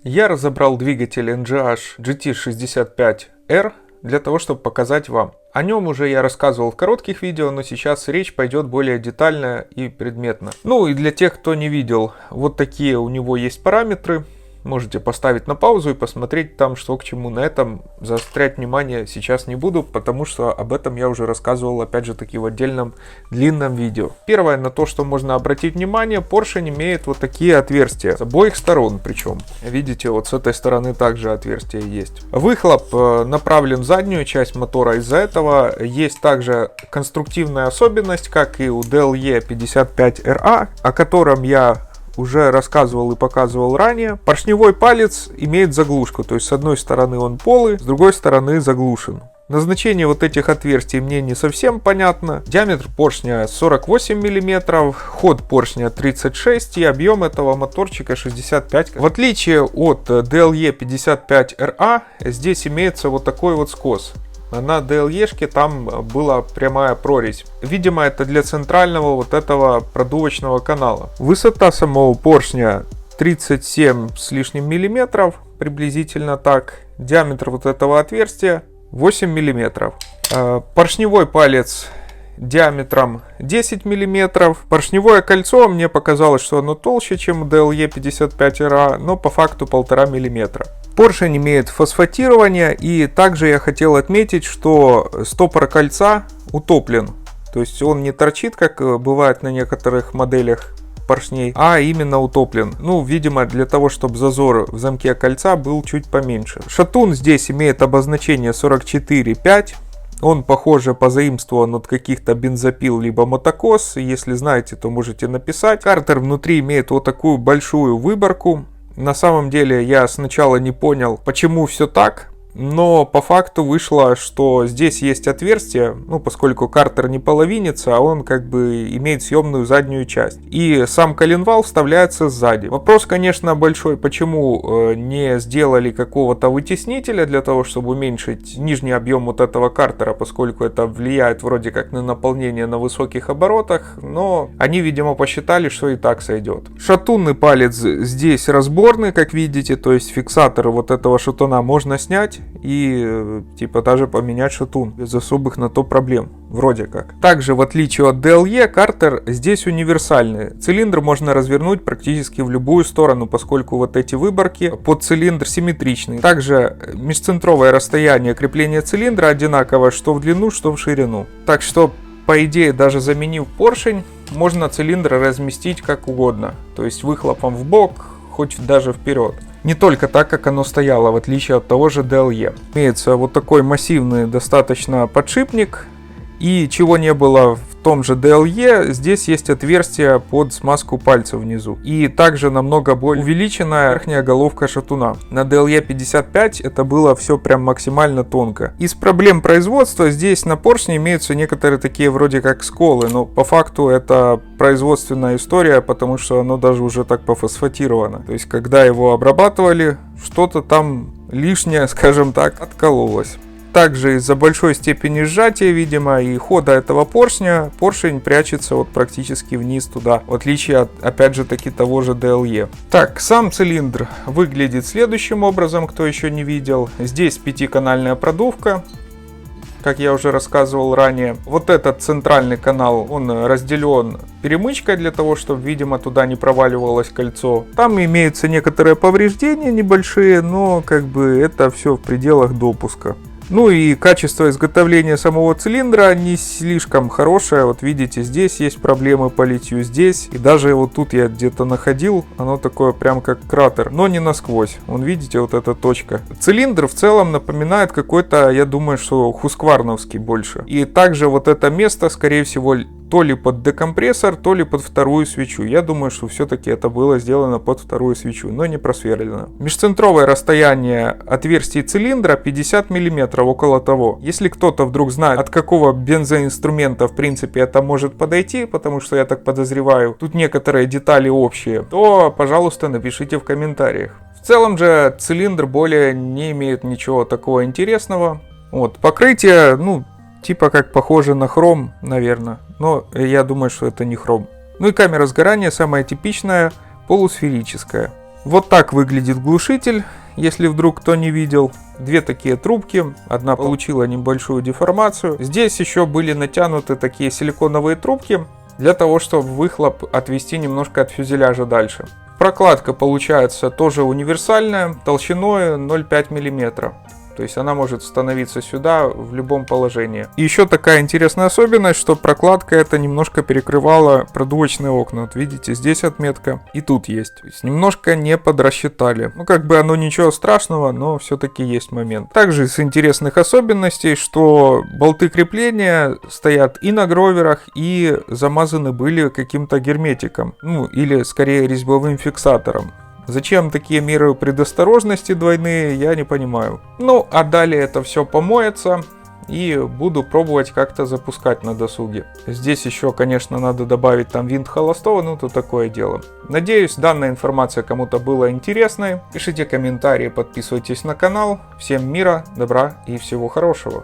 Я разобрал двигатель NGH GT65R для того, чтобы показать вам. О нем уже я рассказывал в коротких видео, но сейчас речь пойдет более детально и предметно. Ну и для тех, кто не видел, вот такие у него есть параметры. Можете поставить на паузу и посмотреть там, что к чему. На этом заострять внимание сейчас не буду, потому что об этом я уже рассказывал, опять же таки, в отдельном длинном видео. Первое, на то, что можно обратить внимание, поршень имеет вот такие отверстия с обоих сторон, причем. Видите, вот с этой стороны также отверстие есть. Выхлоп направлен в заднюю часть мотора, из-за этого есть также конструктивная особенность, как и у DLE 55RA, о котором я уже рассказывал и показывал ранее. Поршневой палец имеет заглушку, то есть с одной стороны он полый, с другой стороны заглушен. Назначение вот этих отверстий мне не совсем понятно. Диаметр поршня 48 мм, ход поршня 36 и объем этого моторчика 65. В отличие от DLE 55RA, здесь имеется вот такой вот скос. На DLE-шке там была прямая прорезь. Видимо, это для центрального вот этого продувочного канала. Высота самого поршня 37 с лишним миллиметров, приблизительно так. Диаметр вот этого отверстия 8 миллиметров. Поршневой палец диаметром 10 мм. Поршневое кольцо, мне показалось, что оно толще, чем у DLE 55RA, но по факту 1,5 мм. Поршень имеет фосфатирование, и также я хотел отметить, что стопор кольца утоплен. То есть он не торчит, как бывает на некоторых моделях поршней, а именно утоплен. Ну, видимо, для того, чтобы зазор в замке кольца был чуть поменьше. Шатун здесь имеет обозначение 44,5. Он, похоже, позаимствован от каких-то бензопил либо мотокос. Если знаете, то можете написать. Картер внутри имеет вот такую большую выборку. На самом деле я сначала не понял, почему все так. Но по факту вышло, что здесь есть отверстие, ну, поскольку картер не половинится, а он как бы имеет съемную заднюю часть. И сам коленвал вставляется сзади. Вопрос, конечно, большой, почему не сделали какого-то вытеснителя для того, чтобы уменьшить нижний объем вот этого картера, поскольку это влияет вроде как на наполнение на высоких оборотах, но они, видимо, посчитали, что и так сойдет. Шатунный палец здесь разборный, как видите, то есть фиксатор вот этого шатуна можно снять и типа даже поменять шатун без особых на то проблем, вроде как. Также, в отличие от DLE, картер здесь универсальный. Цилиндр можно развернуть практически в любую сторону, поскольку вот эти выборки под цилиндр симметричны. Также межцентровое расстояние крепления цилиндра одинаково что в длину, что в ширину. Так что, по идее, даже заменив поршень, можно цилиндр разместить как угодно. То есть выхлопом в бок, хоть даже вперед. Не только так, как оно стояло, в отличие от того же DLE. Имеется вот такой массивный достаточно подшипник. И чего не было в том же DLE, здесь есть отверстие под смазку пальца внизу. И также намного более увеличенная верхняя головка шатуна. На DLE 55 это было все прям максимально тонко. Из проблем производства здесь на поршне имеются некоторые такие вроде как сколы, но по факту это производственная история, потому что оно даже уже так пофосфатировано. То есть когда его обрабатывали, что-то там лишнее, скажем так, откололось. Также из-за большой степени сжатия, видимо, и хода этого поршня, поршень прячется вот практически вниз туда, в отличие от, опять же таки, того же DLE. Так, сам цилиндр выглядит следующим образом, кто еще не видел. Здесь 5-канальная продувка, как я уже рассказывал ранее. Вот этот центральный канал, он разделен перемычкой для того, чтобы, видимо, туда не проваливалось кольцо. Там имеются некоторые повреждения небольшие, но как бы это все в пределах допуска. Ну и качество изготовления самого цилиндра не слишком хорошее. Вот видите, здесь есть проблемы по литью, здесь. И даже вот тут я где-то находил, оно такое прям как кратер, но не насквозь. Вон видите, вот эта точка. Цилиндр в целом напоминает какой-то, я думаю, что хускварновский больше. И также вот это место, скорее всего, то ли под декомпрессор, то ли под вторую свечу. Я думаю, что все-таки это было сделано под вторую свечу, но не просверлено. Межцентровое расстояние отверстий цилиндра 50 мм, около того. Если кто-то вдруг знает, от какого бензоинструмента в принципе это может подойти, потому что я так подозреваю, тут некоторые детали общие, то, пожалуйста, напишите в комментариях. В целом же цилиндр более не имеет ничего такого интересного. Вот, покрытие, ну, типа как похоже на хром, наверное. Но я думаю, что это не хром. Ну и камера сгорания самая типичная, полусферическая. Вот так выглядит глушитель, если вдруг кто не видел. Две такие трубки, одна получила небольшую деформацию. Здесь еще были натянуты такие силиконовые трубки, для того, чтобы выхлоп отвести немножко от фюзеляжа дальше. Прокладка получается тоже универсальная, толщиной 0,5 мм. То есть она может становиться сюда в любом положении. И еще такая интересная особенность, что прокладка это немножко перекрывала продувочные окна. Вот видите, здесь отметка и тут есть. То есть немножко не подрасчитали. Ну как бы оно ничего страшного, но все-таки есть момент. Также из интересных особенностей, что болты крепления стоят и на гроверах, и замазаны были каким-то герметиком. Ну или скорее резьбовым фиксатором. Зачем такие меры предосторожности двойные, я не понимаю. Ну, а далее это все помоется и буду пробовать как-то запускать на досуге. Здесь еще, конечно, надо добавить там винт холостого, ну то такое дело. Надеюсь, данная информация кому-то была интересной. Пишите комментарии, подписывайтесь на канал. Всем мира, добра и всего хорошего.